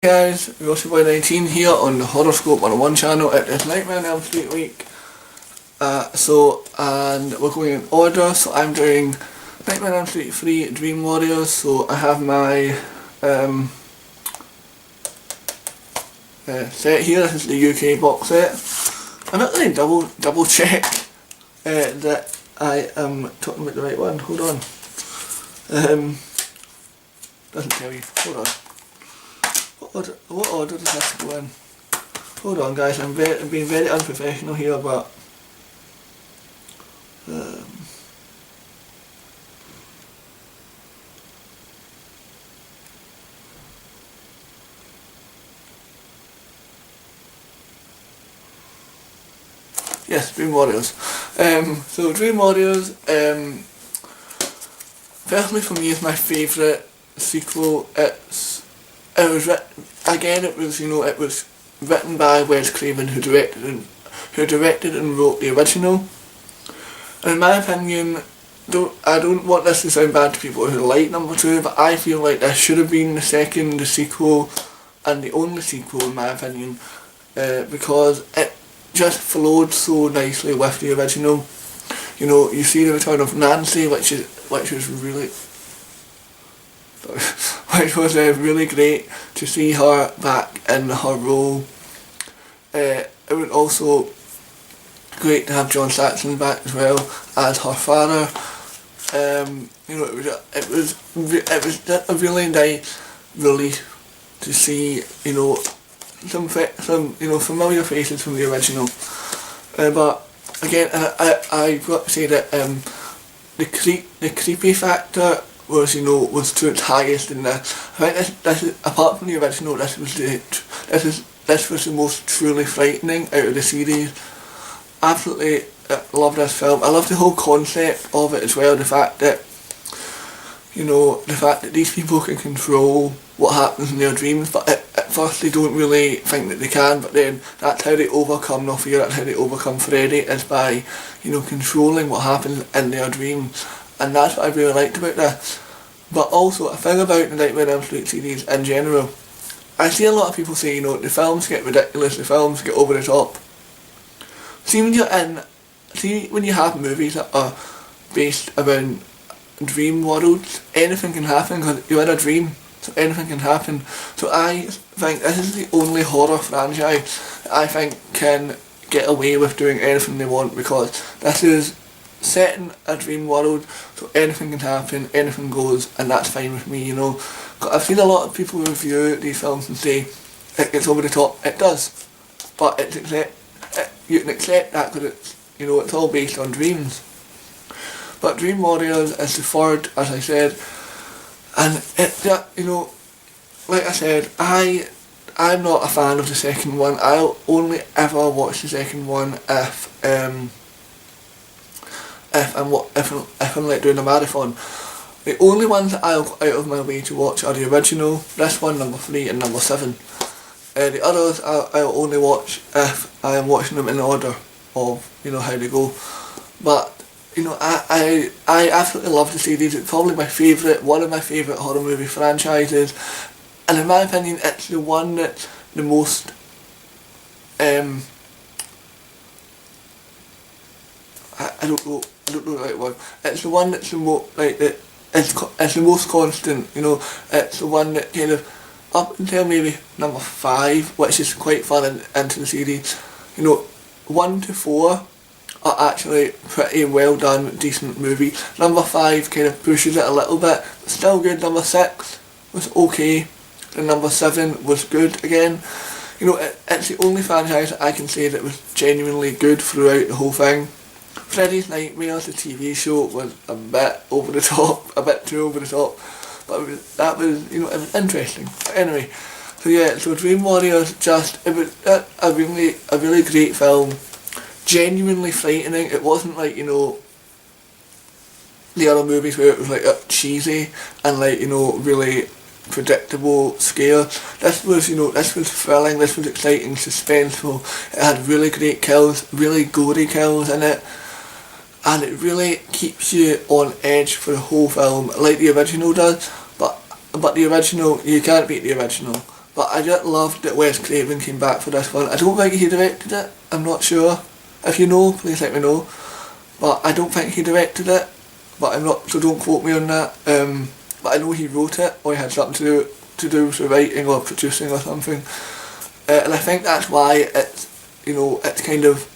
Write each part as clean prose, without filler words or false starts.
Guys, Rossi Boy 19 here on the Horoscope 101 channel. It is Nightmare on Elm Street week. And we're going in order. So I'm doing Nightmare on Elm Street 3 Dream Warriors. So I have my set here. This is the UK box set. I'm not going to double check that I am talking about the right one. Hold on. Doesn't tell you. Hold on. What order does this go in? Hold on guys, I'm being very unprofessional here, but yes, Dream Warriors. So Dream Warriors, personally for me is my favourite sequel. It was written by Wes Craven, who directed and wrote the original. And in my opinion, I don't want this to sound bad to people who like number 2, but I feel like this should have been the sequel, and the only sequel in my opinion, because it just flowed so nicely with the original. You know, you see the return of Nancy, which was really really great to see her back in her role. It was also great to have John Saxon back as well as her father. You know, it was a really nice relief to see, you know, some familiar faces from the original. But again, I've got to say that the creepy factor was to its highest in this. I think this is, apart from the original, this was the most truly frightening out of the series. Absolutely love this film. I love the whole concept of it as well. The fact that these people can control what happens in their dreams, but at first they don't really think that they can. But then that's how they overcome their fear. That's how they overcome Freddy, is by controlling what happens in their dreams. And that's what I really liked about this. But also, a thing about the Nightmare on Elm Street series in general, I see a lot of people say, the films get ridiculous, the films get over the top. See when you have movies that are based around dream worlds, anything can happen because you're in a dream, so anything can happen. So I think this is the only horror franchise that I think can get away with doing anything they want, because this is set in a dream world, so anything can happen, anything goes, and that's fine with me, I've seen a lot of people review these films and say it gets over the top. It does, but you can accept that because it's all based on dreams. But Dream Warriors is the third, as I said, and like I said, I'm not a fan of the second one. I'll only ever watch the second one if I'm like doing a marathon. The only ones that I'll go out of my way to watch are the original, this one, number 3 and number 7. The others I'll only watch if I am watching them in order of how they go. But I absolutely love the series. It's probably one of my favourite horror movie franchises, and in my opinion it's the one that's the most I don't know the right word. It's the one that's the most it's the most constant. It's the one that kind of up until maybe number 5, which is quite far into the series. 1 to 4 are actually pretty well done, decent movies. Number 5 kind of pushes it a little bit, but still good. Number 6 was okay, and number 7 was good again. It's the only franchise that I can say that was genuinely good throughout the whole thing. Freddy's Nightmares, the TV show, was a bit over the top, a bit too over the top, but it was interesting. But anyway, so yeah, so Dream Warriors, it was a really great film, genuinely frightening. It wasn't like the other movies where it was like cheesy and really predictable scare. This was thrilling, this was exciting, suspenseful. It had really great kills, really gory kills in it, and it really keeps you on edge for the whole film, like the original does. But the original, you can't beat the original. but I just loved that Wes Craven came back for this one. I don't think he directed it, I'm not sure. If you know, please let me know. But I don't think he directed it, but I'm not, so don't quote me on that. But I know he wrote it, or he had something to do with the writing or producing or something. And I think that's why it's, you know, it's kind of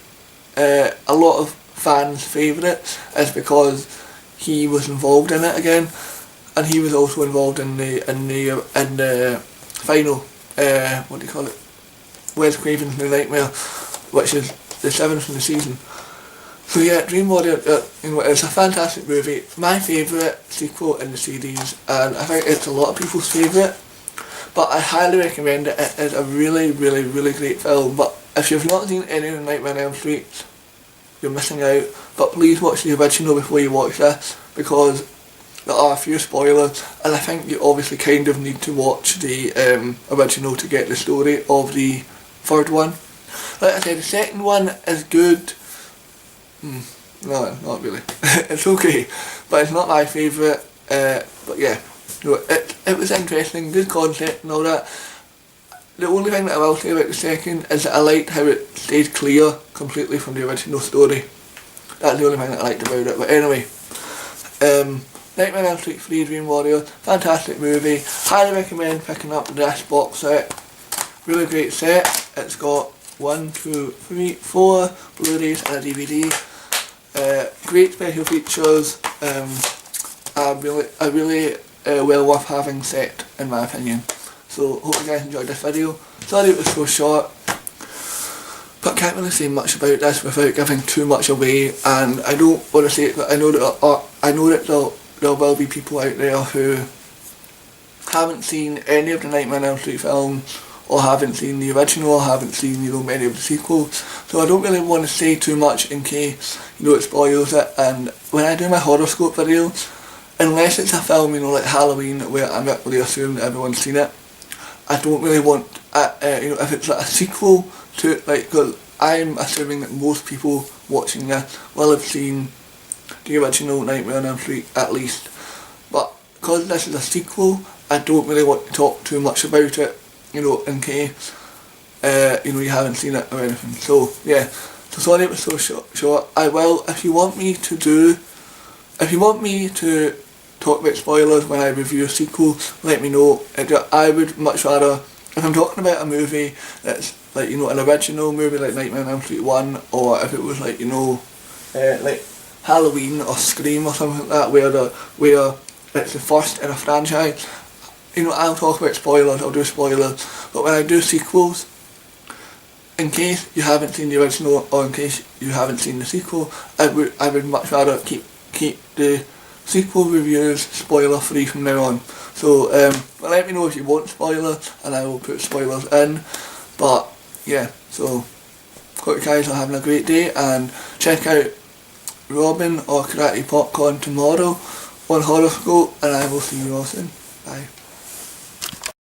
a lot of fans' favourite, is because he was involved in it again, and he was also involved in the final what do you call it, Wes Craven's New Nightmare, which is the 7th in the season. So yeah, Dream Warrior, you know, it's a fantastic movie. My favourite sequel in the series, and I think it's a lot of people's favourite. But I highly recommend it. It is a really, really, really great film. But if you've not seen any of the Nightmare on Elm Street, you're missing out. But please watch the original before you watch this, because there are a few spoilers, and I think you obviously kind of need to watch the original to get the story of the third one. Like I said, the second one is good. No, not really. It's okay, but it's not my favourite. But yeah, no, it was interesting, good concept and all that. The only thing that I will say about the second is that I liked how it stayed clear completely from the original story. That's the only thing that I liked about it. But anyway, Nightmare on Elm Street 3 Dream Warrior, fantastic movie. Highly recommend picking up this box set. Really great set. It's got 1, 2, 3, 4 Blu-rays and a DVD. Great special features. A really well worth having set, in my opinion. So hope you guys enjoyed this video. Sorry it was so short, but can't really say much about this without giving too much away. And I don't want to say it, but I know that there will be people out there who haven't seen any of the Nightmare on Elm Street films, or haven't seen the original, or haven't seen, you know, many of the sequels. So I don't really want to say too much in case, you know, it spoils it. And when I do my horoscope video, unless it's a film, you know, like Halloween, where I'm not really assuming that everyone's seen it, I don't really want, you know, if it's like a sequel to it, like, because I'm assuming that most people watching this will have seen the original Nightmare on Elm Street at least. But because this is a sequel, I don't really want to talk too much about it, you know, in case, you know, you haven't seen it or anything. So yeah, so sorry it was so short. I will, if you want me to talk about spoilers when I review a sequel, let me know. I would much rather, if I'm talking about a movie that's like, you know, an original movie like Nightmare on Elm Street 1, or if it was like, you know, like Halloween or Scream or something like that, where it's the first in a franchise, you know, I'll talk about spoilers, I'll do spoilers. But when I do sequels, in case you haven't seen the original, or in case you haven't seen the sequel, I would much rather keep the sequel reviews spoiler free from now on. So well, let me know if you want spoilers, and I will put spoilers in. But yeah, so hope you guys are having a great day, and check out Robin or Karate Popcorn tomorrow on Horoscope, and I will see you all soon. Bye.